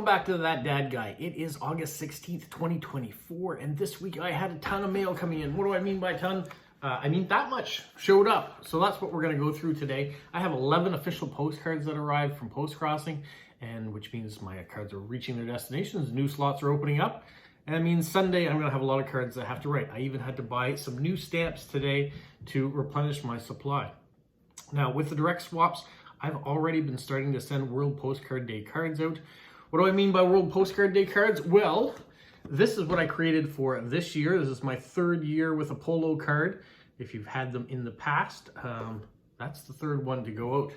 back to That Dad Guy. It is August 16th, 2024, and this week I had a ton of mail coming in. What do I mean by ton? I mean that much showed up. So that's what we're going to go through today. I have 11 official postcards that arrived from Postcrossing, and which means my cards are reaching their destinations. New slots are opening up. And that means Sunday I'm going to have a lot of cards that I have to write. I even had to buy some new stamps today to replenish my supply. Now, with the direct swaps, I've already been starting to send World Postcard Day cards out. What do I mean by World Postcard Day cards? Well, this is what I created for this year. This is my third year with a polo card. If you've had them in the past, that's the third one to go out.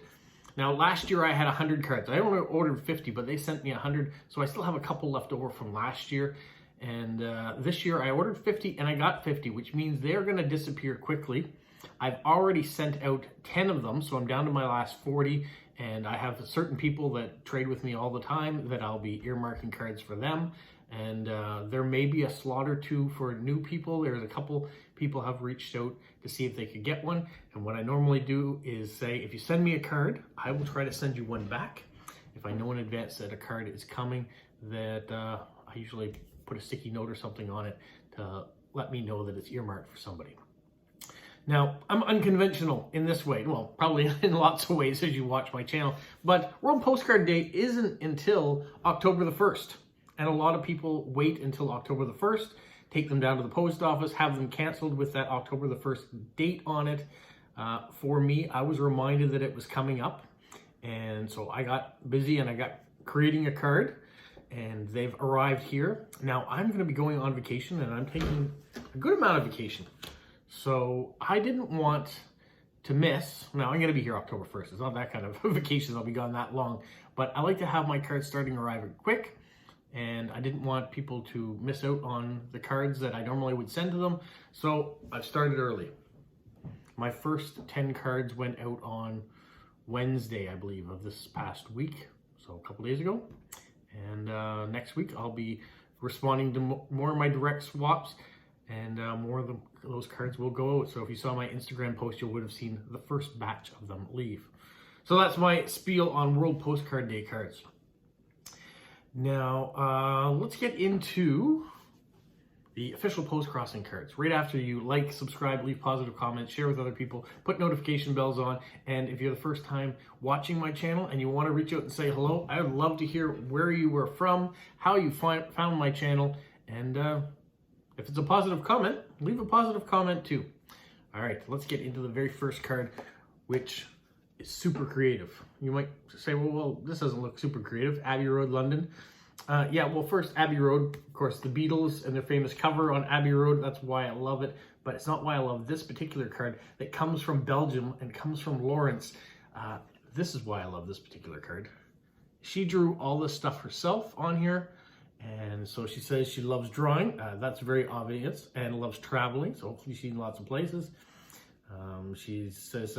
Now, last year I had 100 cards. I only ordered 50, but they sent me 100, so I still have a couple left over from last year. And this year I ordered 50 and I got 50, which means they're going to disappear quickly. I've already sent out 10 of them, so I'm down to my last 40, and I have certain people that trade with me all the time that I'll be earmarking cards for them. And there may be a slot or two for new people. There's a couple people have reached out to see if they could get one. And what I normally do is say, if you send me a card, I will try to send you one back. If I know in advance that a card is coming, that I usually put a sticky note or something on it to let me know that it's earmarked for somebody. Now, I'm unconventional in this way. Well, probably in lots of ways as you watch my channel. But World Postcard Day isn't until October the 1st. And a lot of people wait until October the 1st, take them down to the post office, have them canceled with that October the 1st date on it. For me, I was reminded that it was coming up. And so I got busy and I got creating a card. And they've arrived here. Now, I'm going to be going on vacation, and I'm taking a good amount of vacation. So I didn't want to miss. Now, I'm going to be here October 1st. It's not that kind of vacation. I'll be gone that long. But I like to have my cards starting arriving quick. And I didn't want people to miss out on the cards that I normally would send to them. So I've started early. My first 10 cards went out on Wednesday, I believe, of this past week. So a couple days ago. And next week I'll be responding to more of my direct swaps, and more of those cards will go out. So if you saw my Instagram post, you would have seen the first batch of them leave. So that's my spiel on World Postcard Day cards. Now, let's get into the official Postcrossing cards. Right after you like, subscribe, leave positive comments, share with other people, put notification bells on. And if you're the first time watching my channel and you want to reach out and say hello, I would love to hear where you were from, how you found my channel. And if it's a positive comment, leave a positive comment too. All right, let's get into the very first card, which is super creative. You might say, well, this doesn't look super creative. Abbey Road, London. Yeah, well, first, Abbey Road, of course, the Beatles and their famous cover on Abbey Road. That's why I love it. But it's not why I love this particular card that comes from Belgium and comes from Lawrence. This is why I love this particular card. She drew all this stuff herself on here. And so she says she loves drawing. That's very obvious. And loves traveling. So hopefully she's in lots of places. She says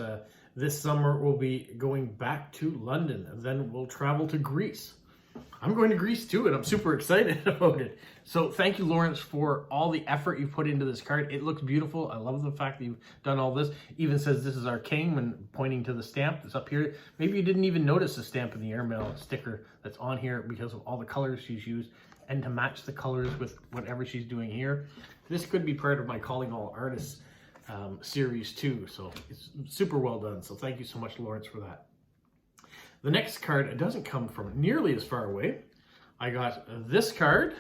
this summer we'll be going back to London. And then we'll travel to Greece. I'm going to Greece too, and I'm super excited about it. So thank you, Lawrence, for all the effort you've put into this card. It looks beautiful. I love the fact that you've done all this. Even says this is our king when pointing to the stamp that's up here. Maybe you didn't even notice the stamp in the airmail sticker that's on here because of all the colors she's used, and to match the colors with whatever she's doing here. This could be part of my Calling All Artists series too. So it's super well done. So thank you so much, Lawrence, for that. The next card doesn't come from nearly as far away. I got this card.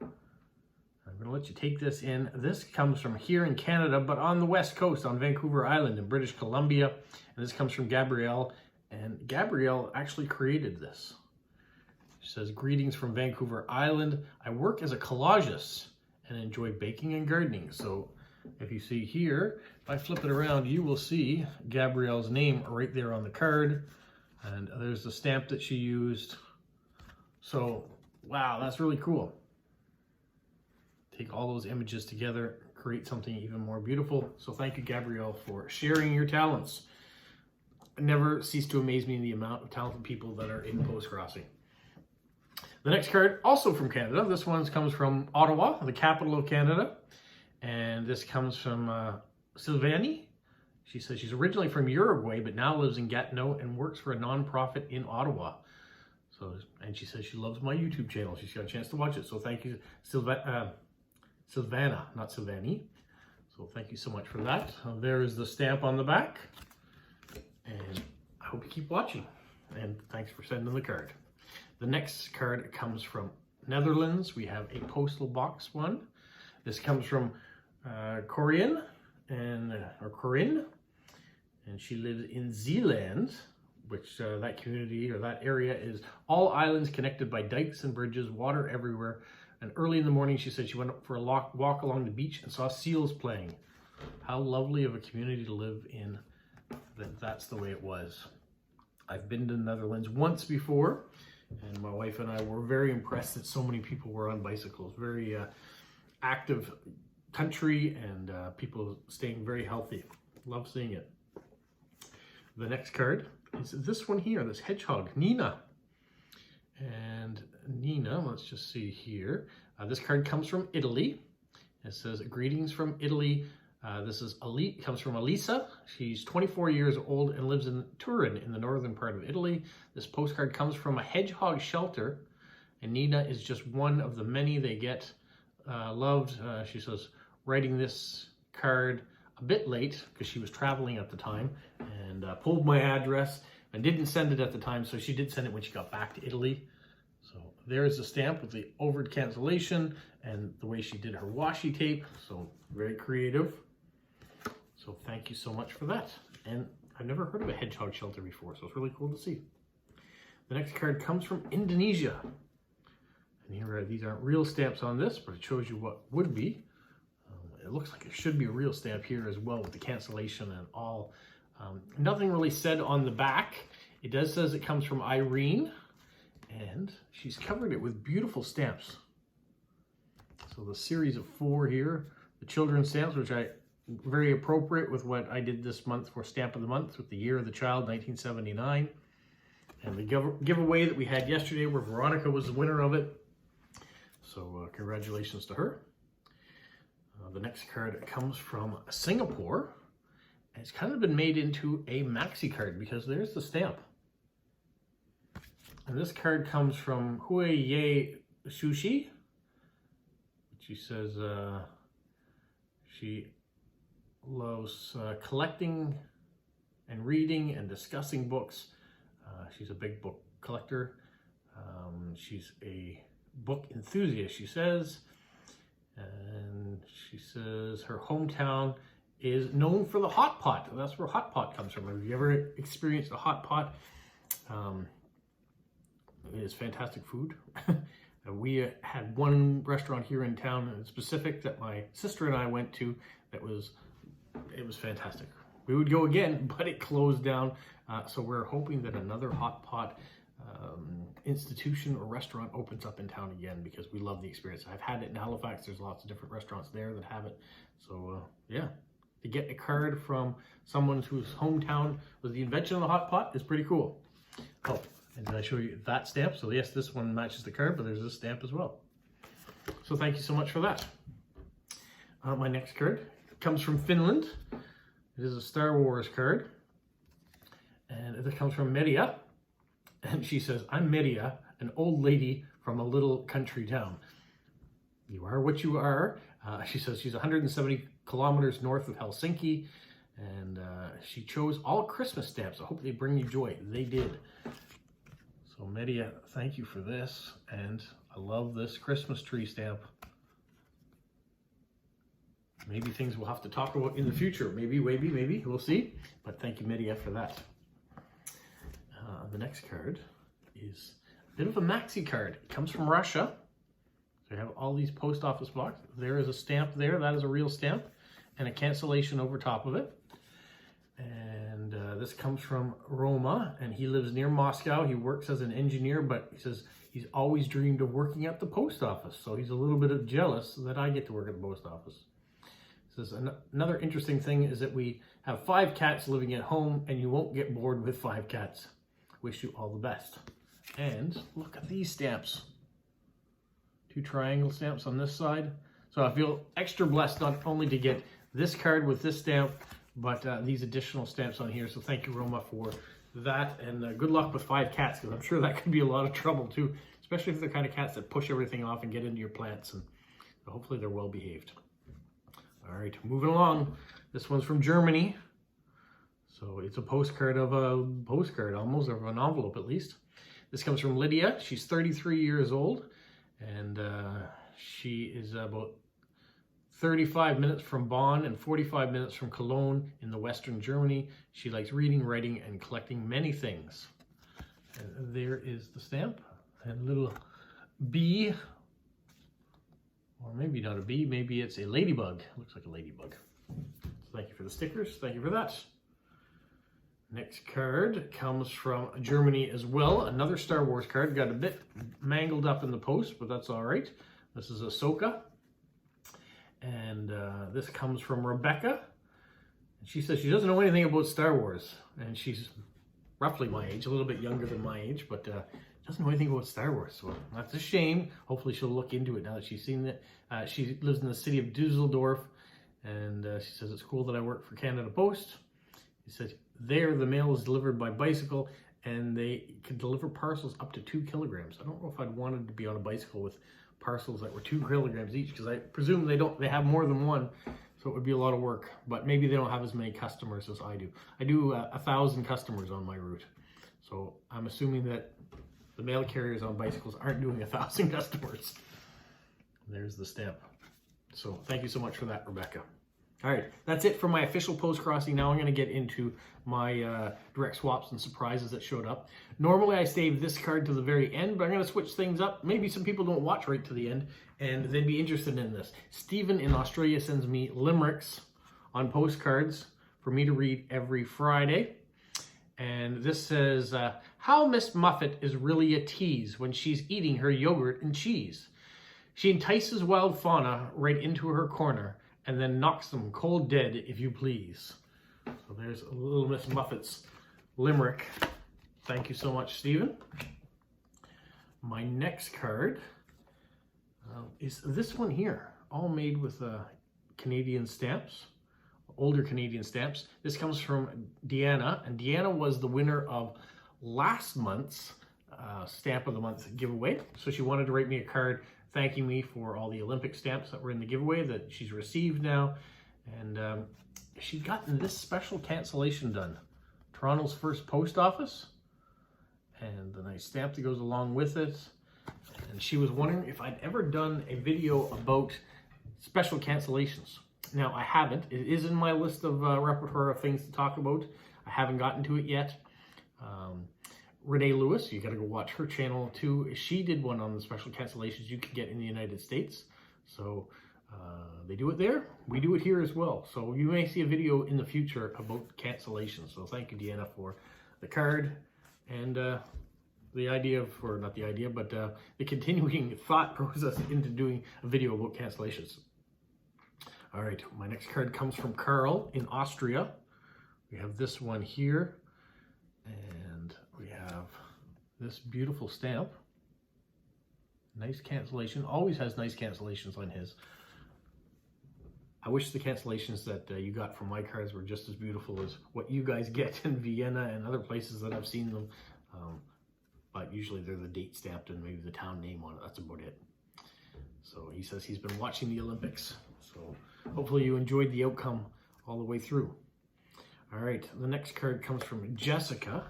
I'm going to let you take this in. This comes from here in Canada, but on the west coast, on Vancouver Island in British Columbia. And this comes from Gabrielle. And Gabrielle actually created this. She says, greetings from Vancouver Island. I work as a collagist and enjoy baking and gardening. So if you see here, if I flip it around, you will see Gabrielle's name right there on the card. And there's the stamp that she used. So, wow, that's really cool. Take all those images together, create something even more beautiful. So thank you, Gabrielle, for sharing your talents. It never cease to amaze me the amount of talented people that are in Postcrossing. The next card, also from Canada. This one comes from Ottawa, the capital of Canada. And this comes from Sylvanie. She says she's originally from Uruguay, but now lives in Gatineau and works for a nonprofit in Ottawa. So, and she says she loves my YouTube channel. She's got a chance to watch it. So thank you, Silvana, not Silvani. So thank you so much for that. There is the stamp on the back. And I hope you keep watching. And thanks for sending the card. The next card comes from Netherlands. We have a postal box one. This comes from Corinne, and she lives in Zeeland, which that community or that area is all islands connected by dikes and bridges, water everywhere. And early in the morning, she said she went for a walk along the beach and saw seals playing. How lovely of a community to live in. That's the way it was. I've been to the Netherlands once before, and my wife and I were very impressed that so many people were on bicycles. Very active country, and people staying very healthy. Love seeing it. The next card is this one here, this hedgehog, Nina. And Nina, let's just see here. This card comes from Italy. It says, greetings from Italy. This is comes from Elisa. She's 24 years old and lives in Turin in the northern part of Italy. This postcard comes from a hedgehog shelter, and Nina is just one of the many they get. Loved, she says, writing this card a bit late because she was traveling at the time, and pulled my address and didn't send it at the time, so she did send it when she got back to Italy. So there's the stamp with the overt cancellation and the way she did her washi tape. So very creative. So thank you so much for that. And I've never heard of a hedgehog shelter before, so it's really cool to see. The next card comes from Indonesia. And here these aren't real stamps on this, but it shows you what would be. It looks like it should be a real stamp here as well with the cancellation and all. Nothing really said on the back. It does says it comes from Irene, and she's covered it with beautiful stamps. So the series of 4 here, the children's stamps, which very appropriate with what I did this month for Stamp of the Month with the Year of the Child, 1979. And the giveaway that we had yesterday where Veronica was the winner of it. So congratulations to her. The next card comes from Singapore. It's kind of been made into a maxi card because there's the stamp. And this card comes from Hui Ye Sushi. She says she loves collecting and reading and discussing books. She's a big book collector. She's a book enthusiast, she says. And she says her hometown is known for the hot pot. That's where hot pot comes from. Have you ever experienced a hot pot? It is fantastic food. We had one restaurant here in town in specific that my sister and I went to it was fantastic. We would go again, but it closed down. So we're hoping that another hot pot institution or restaurant opens up in town again because we love the experience. I've had it in Halifax. There's lots of different restaurants there that have it. So yeah, to get a card from someone whose hometown was the invention of the hot pot is pretty cool. Oh, and did I show you that stamp? So yes, this one matches the card, but there's this stamp as well. So thank you so much for that. My next card comes from Finland. It is a Star Wars card. And it comes from Media. And she says, I'm Media, an old lady from a little country town. You are what you are. She says she's 170 kilometers north of Helsinki. And she chose all Christmas stamps. I hope they bring you joy. They did. So Media, thank you for this. And I love this Christmas tree stamp. Maybe things we'll have to talk about in the future. Maybe, we'll see. But thank you, Media, for that. The next card is a bit of a maxi card. It comes from Russia. So you have all these post office blocks. There is a stamp there. That is a real stamp. And a cancellation over top of it. And this comes from Roma. And he lives near Moscow. He works as an engineer, but he says he's always dreamed of working at the post office. So he's a little bit jealous that I get to work at the post office. He says another interesting thing is that we have 5 cats living at home, and you won't get bored with 5 cats. Wish you all the best. And look at these stamps. 2 triangle stamps on this side. So I feel extra blessed not only to get this card with this stamp, but these additional stamps on here. So thank you, Roma, for that, and good luck with 5 cats, because I'm sure that could be a lot of trouble too, especially if they're the kind of cats that push everything off and get into your plants, and hopefully they're well behaved. All right, moving along. This one's from Germany. So it's a postcard of a postcard, almost, of an envelope at least. This comes from Lydia. She's 33 years old, and she is about 35 minutes from Bonn and 45 minutes from Cologne in the Western Germany. She likes reading, writing, and collecting many things. And there is the stamp, and a little bee, or maybe not a bee, maybe it's a ladybug. Looks like a ladybug. So thank you for the stickers. Thank you for that. Next card comes from Germany as well. Another Star Wars card. Got a bit mangled up in the post, but that's all right. This is Ahsoka. And this comes from Rebecca. She says she doesn't know anything about Star Wars. And she's roughly my age, a little bit younger than my age, but doesn't know anything about Star Wars. So that's a shame. Hopefully she'll look into it now that she's seen it. She lives in the city of Dusseldorf. And she says it's cool that I work for Canada Post. She says there the mail is delivered by bicycle, and they can deliver parcels up to 2 kilograms. I don't know if I'd wanted to be on a bicycle with parcels that were 2 kilograms each, because I presume they have more than one, so it would be a lot of work. But maybe they don't have as many customers as I do. I do 1,000 customers on my route, so I'm assuming that the mail carriers on bicycles aren't doing 1,000 customers. There's the stamp. So thank you so much for that, Rebecca. All right, that's it for my official post crossing. Now I'm going to get into my direct swaps and surprises that showed up. Normally I save this card to the very end, but I'm going to switch things up. Maybe some people don't watch right to the end, and they'd be interested in this. Stephen in Australia sends me limericks on postcards for me to read every Friday. And this says, how Miss Muffet is really a tease when she's eating her yogurt and cheese. She entices wild fauna right into her corner, and then knocks them cold dead, if you please. So there's a little Miss Muffet's limerick. Thank you so much, Stephen. My next card is this one here, all made with Canadian stamps, older Canadian stamps. This comes from Deanna, and Deanna was the winner of last month's Stamp of the Month giveaway. So she wanted to write me a card thanking me for all the Olympic stamps that were in the giveaway that she's received now. And she'd gotten this special cancellation done. Toronto's first post office. And the nice stamp that goes along with it. And she was wondering if I'd ever done a video about special cancellations. Now, I haven't. It is in my list of repertoire of things to talk about. I haven't gotten to it yet. Renee Lewis, you got to go watch her channel too. She did one on the special cancellations you can get in the United States. So they do it there. We do it here as well. So you may see a video in the future about cancellations. So thank you, Deanna, for the card and the idea of, or not the idea, but the continuing thought process into doing a video about cancellations. All right, my next card comes from Carl in Austria. We have this one here, and we have this beautiful stamp. Nice cancellation. Always has nice cancellations on his. I wish the cancellations that you got from my cards were just as beautiful as what you guys get in Vienna and other places that I've seen them. But usually they're the date stamped and maybe the town name on it. That's about it. So he says he's been watching the Olympics. So hopefully you enjoyed the outcome all the way through. All right, the next card comes from Jessica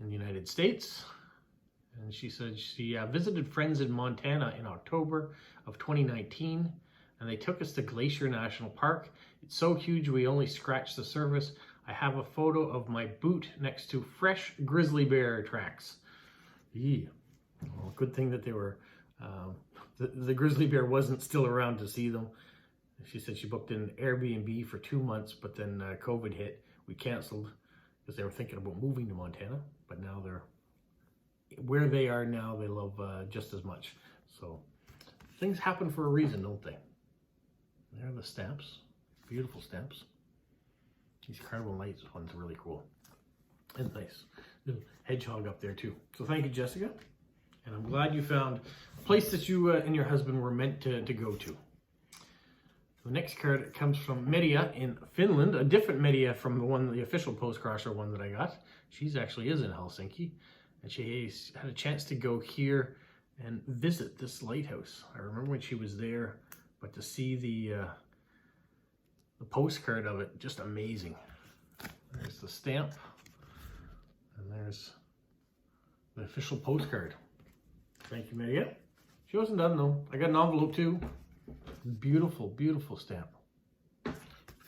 in the United States. And she said she visited friends in Montana in October of 2019. And they took us to Glacier National Park. It's so huge we only scratched the surface. I have a photo of my boot next to fresh grizzly bear tracks. Eee. Well, good thing that they were, the grizzly bear wasn't still around to see them. She said she booked an Airbnb for 2 months, but then COVID hit. We canceled because they were thinking about moving to Montana, but now they're where they are now. They love just as much. So things happen for a reason, don't they? There are the stamps, beautiful stamps. These Carnival Nights one's really cool and nice. Little hedgehog up there too. So thank you, Jessica. And I'm glad you found a place that you and your husband were meant to go to. The next card comes from Media in Finland, a different Media from the official Postcrosser one that I got. She's actually is in Helsinki, and she had a chance to go here and visit this lighthouse. I remember when she was there, but to see the postcard of it, just amazing. There's the stamp, and there's the official postcard. Thank you, Media. She wasn't done though. I got an envelope too. Beautiful, beautiful stamp.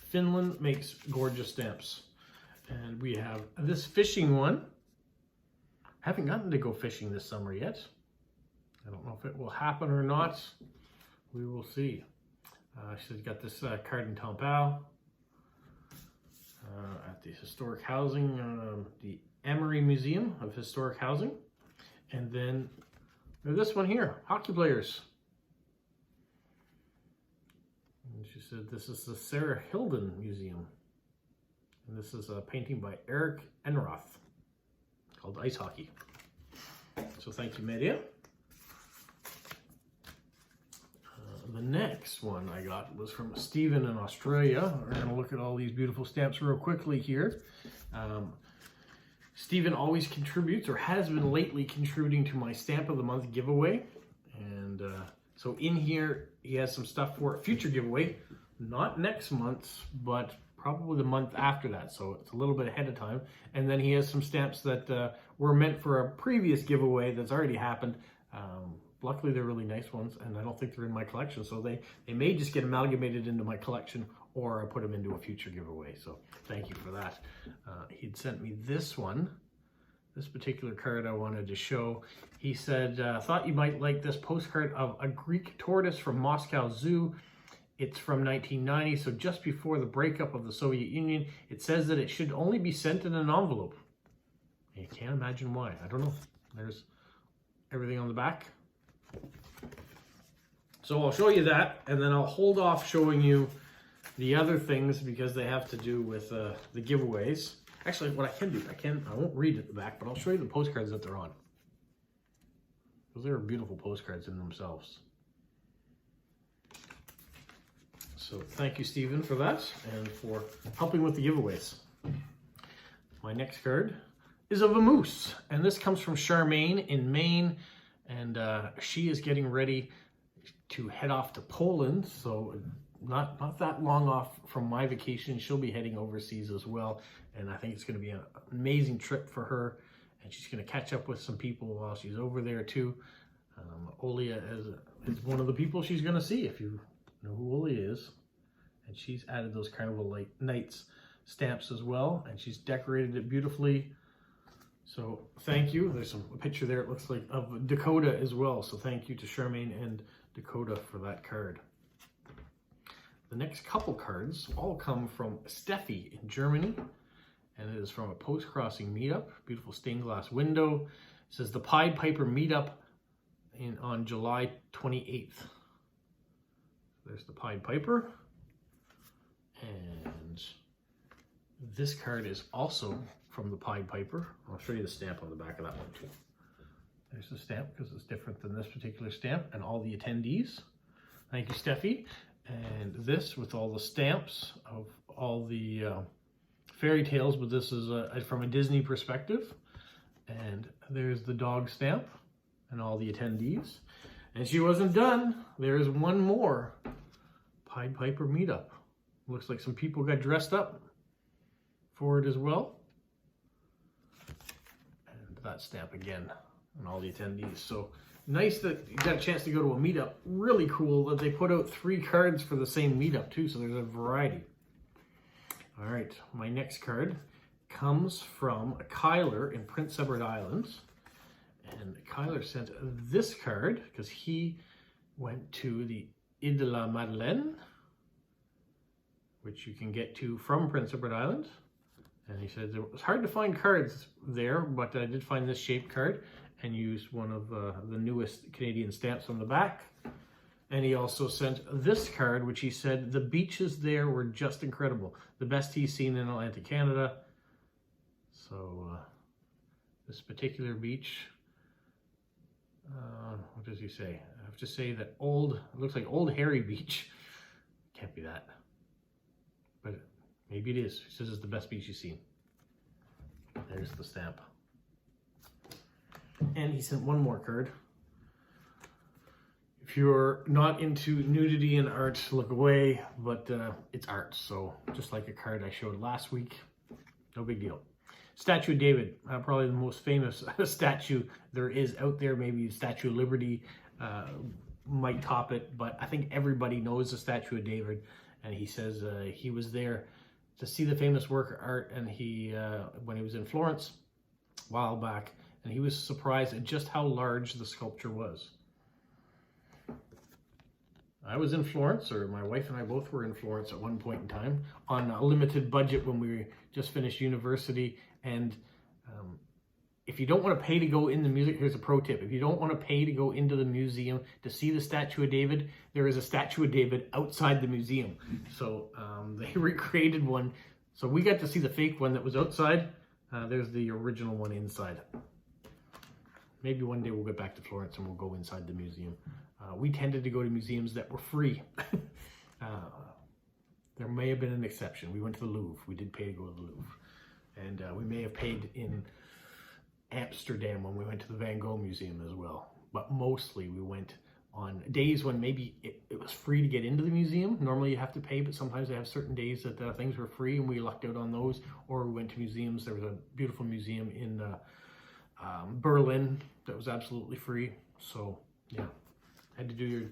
Finland makes gorgeous stamps. And we have this fishing one. Haven't gotten to go fishing this summer yet. I don't know if it will happen or not. We will see. She's got this card in Tampao at the Historic Housing, the Emery Museum of Historic Housing. And then this one here, hockey players. And she said this is the Sarah Hilden Museum. And this is a painting by Eric Enroth called Ice Hockey. So thank you, Media. The next one I got was from Stephen in Australia. We're going to look at all these beautiful stamps real quickly here. Stephen always contributes, or has been lately contributing, to my Stamp of the Month giveaway. And so in here, he has some stuff for a future giveaway. Not next month's, but probably the month after that. So it's a little bit ahead of time. And then he has some stamps that were meant for a previous giveaway that's already happened. Luckily, they're really nice ones, and I don't think they're in my collection. So they may just get amalgamated into my collection, or I put them into a future giveaway. So thank you for that. He'd sent me this one, this particular card I wanted to show. He said, thought you might like this postcard of a Greek tortoise from Moscow Zoo. It's from 1990, so just before the breakup of the Soviet Union. It says that it should only be sent in an envelope. You can't imagine why. I don't know. There's everything on the back. So I'll show you that, and then I'll hold off showing you the other things because they have to do with the giveaways. Actually, what I can do, I won't read at the back, but I'll show you the postcards that they're on. Because they're beautiful postcards in themselves. So thank you, Stephen, for that and for helping with the giveaways. My next card is of a moose, and this comes from Charmaine in Maine, and she is getting ready to head off to Poland, so not that long off from my vacation. She'll be heading overseas as well, and I think it's going to be an amazing trip for her, and she's going to catch up with some people while she's over there too. Olia is one of the people she's going to see, if you know who Olia is, and she's added those Carnival Nights stamps as well, and she's decorated it beautifully. So thank you. There's a picture there, it looks like, of Dakota as well. So thank you to Charmaine and Dakota for that card. The next couple cards all come from Steffi in Germany, and it is from a Postcrossing meetup. Beautiful stained glass window. It says the Pied Piper meetup on July 28th. There's the Pied Piper. And this card is also from the Pied Piper. I'll show you the stamp on the back of that one too. There's the stamp because it's different than this particular stamp, and all the attendees. Thank you, Steffi. And this with all the stamps of all the fairy tales, but this is from a Disney perspective. And there's the dog stamp and all the attendees. And she wasn't done. There is one more Pied Piper meetup. Looks like some people got dressed up for it as well. And that stamp again and all the attendees. So nice that you got a chance to go to a meetup. Really cool that they put out 3 cards for the same meetup too, so there's a variety. All right, my next card comes from Kyler in Prince Edward Islands. And Kyler sent this card because he went to the Ile de la Madeleine, which you can get to from Prince Edward Island. And he said it was hard to find cards there, but I did find this shaped card and used one of the newest Canadian stamps on the back. And he also sent this card, which he said the beaches there were just incredible. The best he's seen in Atlantic Canada. So this particular beach, what does he say? I have to say that it looks like Old Harry Beach. Can't be that. But maybe it is. She says it's the best beach she's seen. There's the stamp. And he sent one more card. If you're not into nudity and art, look away, but it's art. So just like a card I showed last week, no big deal. Statue of David, probably the most famous statue there is out there. Maybe the Statue of Liberty might top it, but I think everybody knows the Statue of David. And he says he was there to see the famous work of art, and he when he was in Florence a while back, and he was surprised at just how large the sculpture was. I was in Florence, or my wife and I both were in Florence at one point in time on a limited budget when we just finished university. And if you don't want to pay to go in the museum, here's a pro tip. If you don't want to pay to go into the museum to see the Statue of David, there is a Statue of David outside the museum. So they recreated one. So we got to see the fake one that was outside. There's the original one inside. Maybe one day we'll get back to Florence and we'll go inside the museum. We tended to go to museums that were free. There may have been an exception. We went to the Louvre. We did pay to go to the Louvre. And we may have paid in Amsterdam when we went to the Van Gogh Museum as well. But mostly we went on days when maybe it was free to get into the museum. Normally you have to pay, but sometimes they have certain days that things were free, and we lucked out on those. Or we went to museums. There was a beautiful museum in Berlin that was absolutely free. So yeah, had to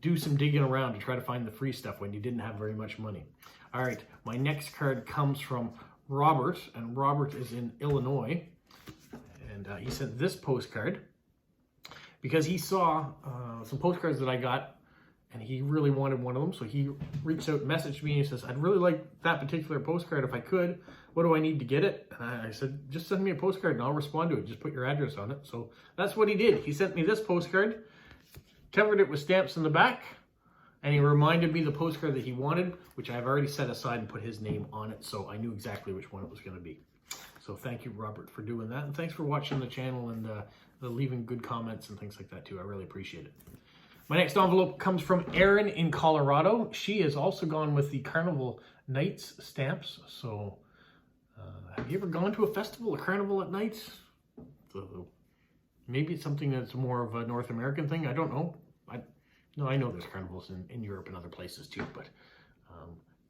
do some digging around to try to find the free stuff when you didn't have very much money. All right, my next card comes from Robert, and Robert is in Illinois, and he sent this postcard because he saw some postcards that I got, and he really wanted one of them. So he reached out, messaged me, and he says, I'd really like that particular postcard if I could. What do I need to get it? And I said, just send me a postcard and I'll respond to it. Just put your address on it. So that's what he did. He sent me this postcard, covered it with stamps in the back, and he reminded me the postcard that he wanted, which I've already set aside and put his name on it, so I knew exactly which one it was going to be. So thank you, Robert, for doing that, and thanks for watching the channel and leaving good comments and things like that too. I really appreciate it. My next envelope comes from Erin in Colorado. She has also gone with the Carnival Nights stamps. So have you ever gone to a festival, a carnival at night? So maybe it's something that's more of a North American thing. I don't know. I know there's carnivals in Europe and other places too, but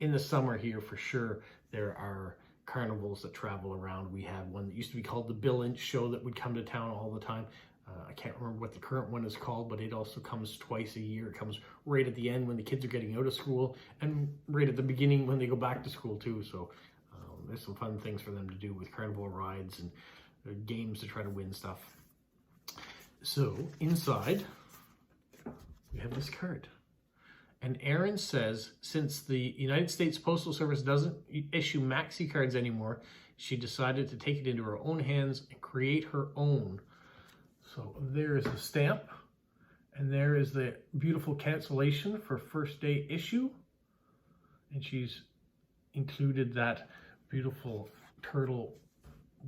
in the summer here for sure, there are carnivals that travel around. We have one that used to be called the Bill Inch Show that would come to town all the time. I can't remember what the current one is called, but it also comes twice a year. It comes right at the end when the kids are getting out of school, and right at the beginning when they go back to school too. So there's some fun things for them to do with carnival rides and games to try to win stuff. So inside, we have this card. And Erin says, since the United States Postal Service doesn't issue maxi cards anymore, she decided to take it into her own hands and create her own. So there is the stamp, and there is the beautiful cancellation for first day issue. And she's included that beautiful turtle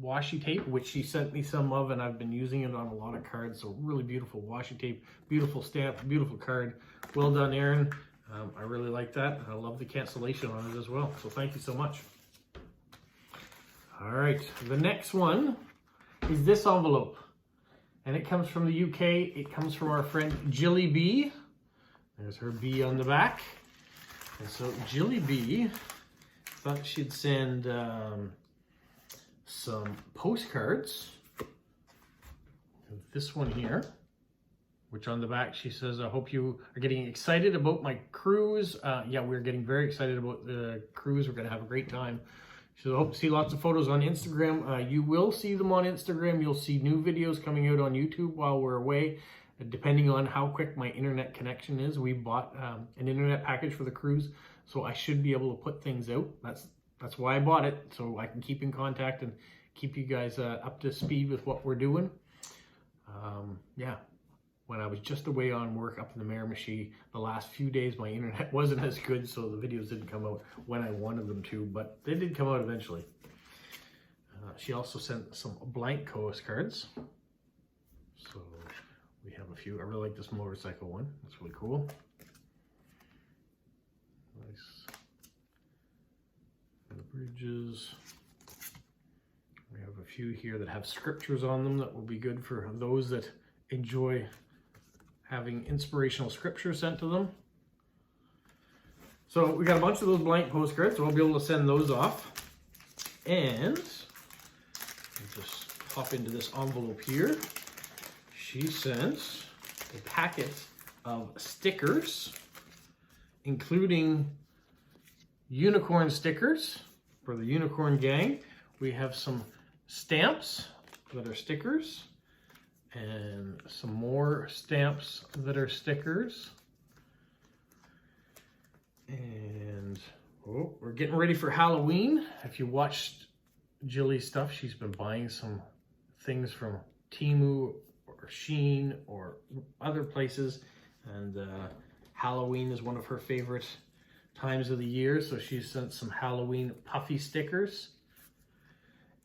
washi tape, which she sent me some of, and I've been using it on a lot of cards. So really beautiful washi tape, beautiful stamp, beautiful card. Well done, Erin. I really like that. I love the cancellation on it as well. So thank you so much. All right, the next one is this envelope, and it comes from the UK. It comes from our friend Jilly B. There's her B on the back. And so Jilly B thought she'd send some postcards. This one here, which on the back she says, I hope you are getting excited about my cruise. Yeah, we're getting very excited about the cruise. We're going to have a great time. She says, I hope to see lots of photos on Instagram. You will see them on Instagram. You'll see new videos coming out on YouTube while we're away, depending on how quick my internet connection is. We bought an internet package for the cruise, so I should be able to put things out. That's why I bought it, so I can keep in contact and keep you guys up to speed with what we're doing. Yeah, when I was just away on work up in the Miramichi, the last few days my internet wasn't as good, so the videos didn't come out when I wanted them to, but they did come out eventually. She also sent some blank postcards. So we have a few. I really like this motorcycle one. That's really cool. Nice. The bridges. We have a few here that have scriptures on them that will be good for those that enjoy having inspirational scripture sent to them. So we got a bunch of those blank postcards, so we'll be able to send those off. And just pop into this envelope here. She sent a packet of stickers, including unicorn stickers for the unicorn gang. We have some stamps that are stickers and some more stamps that are stickers. And oh, we're getting ready for Halloween. If you watched Jilly's stuff, she's been buying some things from Temu or Shein or other places. And Halloween is one of her favorite times of the year. So she sent some Halloween puffy stickers.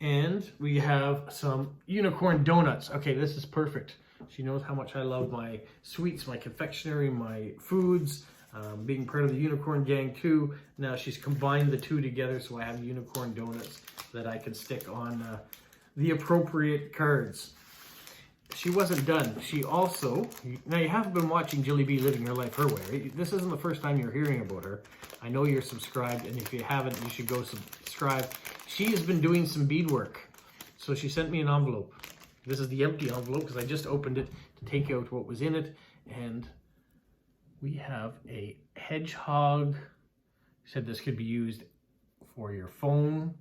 And we have some unicorn donuts. Okay, this is perfect. She knows how much I love my sweets, my confectionery, my foods. Being part of the unicorn gang too. Now she's combined the two together, so I have unicorn donuts that I can stick on the appropriate cards. She wasn't done. She also, now you have been watching Jilly B living her life her way, right? This isn't the first time you're hearing about her. I know you're subscribed, and if you haven't, you should go subscribe. She has been doing some beadwork. So she sent me an envelope. This is the empty envelope because I just opened it to take out what was in it. And we have a hedgehog. She said this could be used for your phone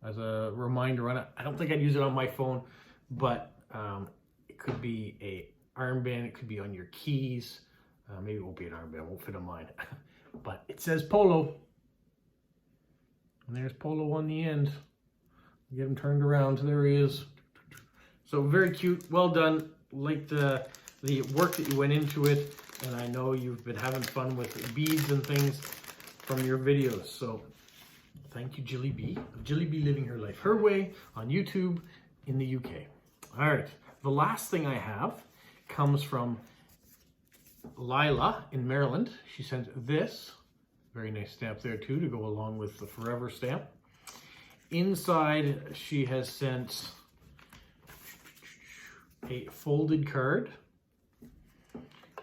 as a reminder on it. I don't think I'd use it on my phone, but it could be a armband. It could be on your keys. Maybe it won't be an armband. It won't fit on mine. But it says Polo. And there's Polo on the end. Get him turned around. There he is. So very cute. Well done. Like the work that you went into it. And I know you've been having fun with beads and things from your videos. So thank you, Jilly B. Jilly B living her life her way on YouTube in the UK. All right. The last thing I have comes from Lila in Maryland. She sent this. Very nice stamp there too to go along with the Forever stamp. Inside, she has sent a folded card.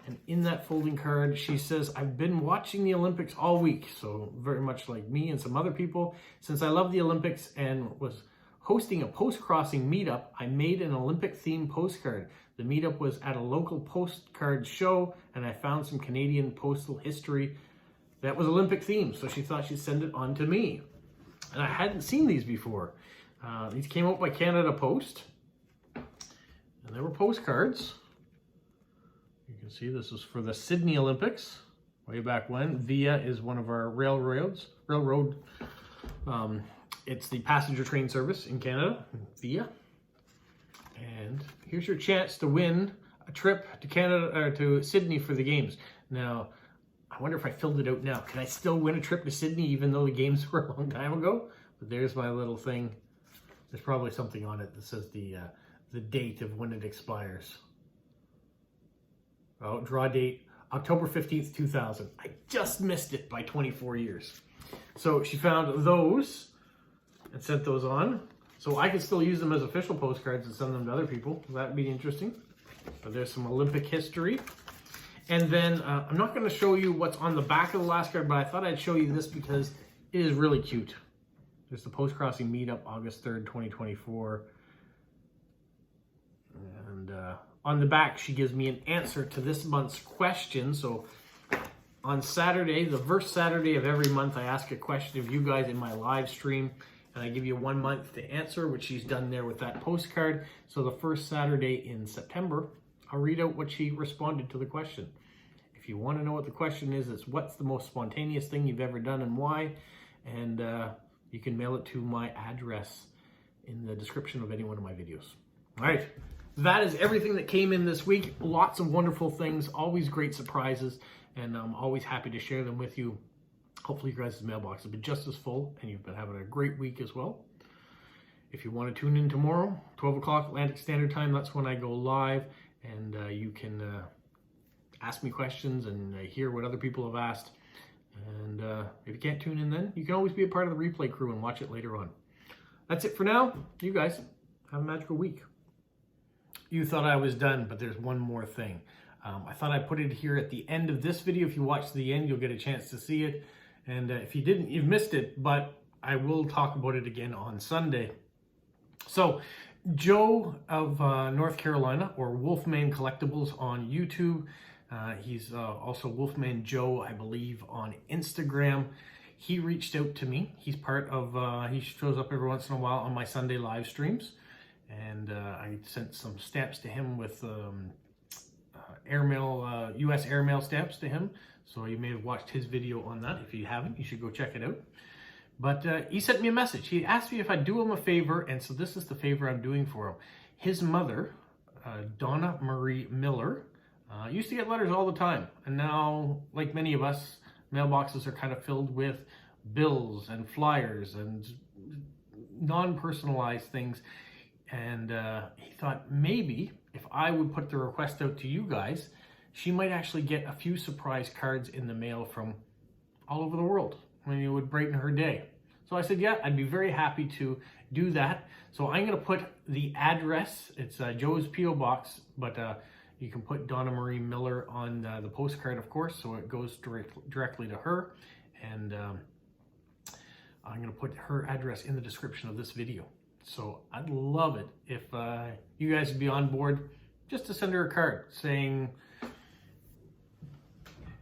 And in that folding card, she says, I've been watching the Olympics all week. So very much like me and some other people. Since I love the Olympics and was hosting a postcrossing meetup, I made an Olympic themed postcard. The meetup was at a local postcard show and I found some Canadian postal history that was Olympic themed. So she thought she'd send it on to me. And I hadn't seen these before. These came out by Canada Post. And they were postcards. You can see this is for the Sydney Olympics, way back when. Via is one of our railroad. It's the passenger train service in Canada, Via. And here's your chance to win a trip to Canada or to Sydney for the games. Now, I wonder if I filled it out now. Can I still win a trip to Sydney even though the games were a long time ago? But there's my little thing. There's probably something on it that says the date of when it expires. Oh, draw date, October 15th, 2000. I just missed it by 24 years. So she found those and sent those on. So I could still use them as official postcards and send them to other people. That'd be interesting. But there's some Olympic history. And then I'm not going to show you what's on the back of the last card, but I thought I'd show you this because it is really cute. There's the Postcrossing meetup, August 3rd, 2024. And on the back, she gives me an answer to this month's question. So on Saturday, the first Saturday of every month, I ask a question of you guys in my live stream. And I give you 1 month to answer, which she's done there with that postcard. So the first Saturday in September, I'll read out what she responded to the question. If you want to know what the question is, it's what's the most spontaneous thing you've ever done and why? And you can mail it to my address in the description of any one of my videos. All right, that is everything that came in this week. Lots of wonderful things, always great surprises, and I'm always happy to share them with you. Hopefully your guys' mailbox has been just as full and you've been having a great week as well. If you want to tune in tomorrow, 12 o'clock Atlantic Standard Time, that's when I go live. And you can ask me questions and hear what other people have asked. And if you can't tune in then, you can always be a part of the replay crew and watch it later on. That's it for now. You guys have a magical week. You thought I was done, but there's one more thing. I thought I'd put it here at the end of this video. If you watch to the end, you'll get a chance to see it. And if you didn't, you've missed it, but I will talk about it again on Sunday. So Joe of North Carolina, or Wolfman Collectibles on YouTube. He's also Wolfman Joe, I believe, on Instagram. He reached out to me. He's part of, he shows up every once in a while on my Sunday live streams. And I sent some stamps to him with airmail, US airmail stamps to him. So you may have watched his video on that. If you haven't, you should go check it out. But he sent me a message. He asked me if I'd do him a favor, and so this is the favor I'm doing for him. His mother, Donna Marie Miller, used to get letters all the time. And now, like many of us, mailboxes are kind of filled with bills and flyers and non-personalized things. And he thought maybe if I would put the request out to you guys, she might actually get a few surprise cards in the mail from all over the world. I mean, it would brighten her day. So I said, yeah, I'd be very happy to do that. So I'm going to put the address. It's Joe's P.O. Box, but you can put Donna Marie Miller on the postcard, of course, so it goes directly to her. And I'm going to put her address in the description of this video. So I'd love it if you guys would be on board just to send her a card saying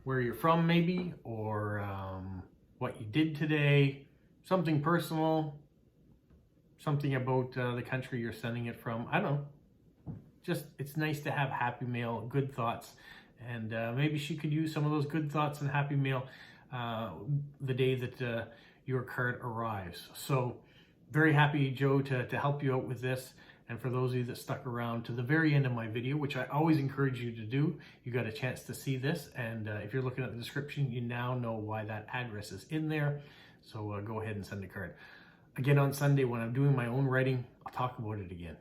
where you're from maybe, or what you did today, something personal, something about the country you're sending it from. I don't know. Just, it's nice to have happy mail, good thoughts. And maybe she could use some of those good thoughts and happy mail the day that your card arrives. So very happy, Joe, to help you out with this. And for those of you that stuck around to the very end of my video, which I always encourage you to do, you got a chance to see this. And if you're looking at the description, you now know why that address is in there. So go ahead and send a card. Again, on Sunday, when I'm doing my own writing, I'll talk about it again.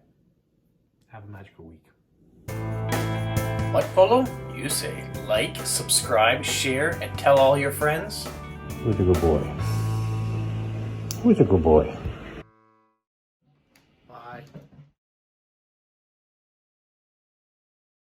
Have a magical week. What, follow? You say like, subscribe, share, and tell all your friends. Who's a good boy? Who's a good boy?